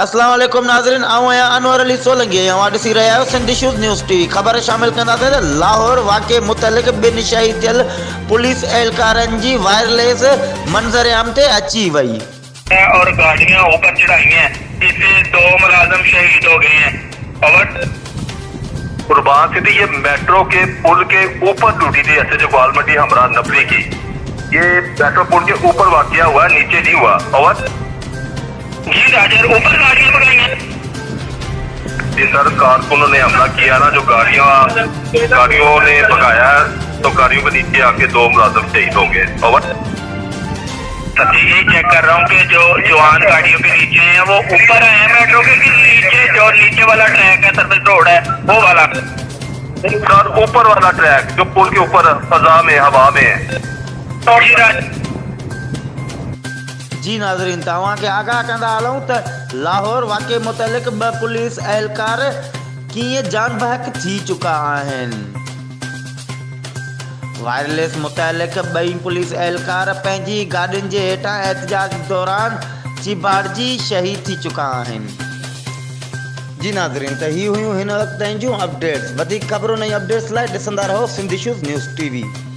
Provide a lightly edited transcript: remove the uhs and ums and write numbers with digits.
अस्सलाम वालेकुम नाज़रीन, आऊं आहियां अनवर अली सोलंकी ऐं ॾिसी रहिया आहियो सिंधी शूज़ न्यूज़ टीवी। ख़बर शामिल कंदासीं त लाहौर वाक़े मुतलिक़ ॿिनि शहीद थियल पुलिस एहलकारनि जी वायरलेस मंज़र-ए-आम ते अची वई और गाड़ियां ऊपर चढ़ाई हैं, जिससे 2 मुलाजिम शहीद हो गए हैं। और कुर्बान सिटी ये मेट्रो के पुल के ऊपर टूटी थी ऐसे जो गोलमंडी हमरा नबरी की। ये मेट्रो पुल के ऊपर वाकया हुआ, नीचे नहीं हुआ। और जी राजर, ऊपर गाड़ियां पकड़ी हैं। जी सर, कारकुनों ने हमला किया ना, जो गाड़ियों ने भगाया, तो गाड़ियों के नीचे आके 2 मुलाजिम शहीद हो गए। और यही चेक कर रहा हूँ कि जो जवान गाड़ियों के नीचे हैं वो ऊपर है मेट्रो के, नीचे जो नीचे वाला ट्रैक है, सर्विस रोड है, वो वाला सर, ऊपर वाला ट्रैक जो पुल के ऊपर फजा में हवा में है। जी नाज़रीन, तव्हांखे आगाह कंदा हलूं त लाहौर वाक़े मुतलिक़ 2 पुलिस एहलकार कीअं जान बहक थी चुका आहिनि। वायरलेस मुतलिक़ 2 पुलिस एहलकार पंहिंजी गाॾियुनि जे हेठां एहतजाज दौरान चिबाड़जी शहीद थी चुका आहिनि। जी नाज़रीन, त ही हुयूं हिन वक़्त जूं अपडेट्स। वधीक ख़बरूं ऐं अपडेट्स लाइ ॾिसंदा रहो सिंधी शूज़ न्यूज़ टीवी।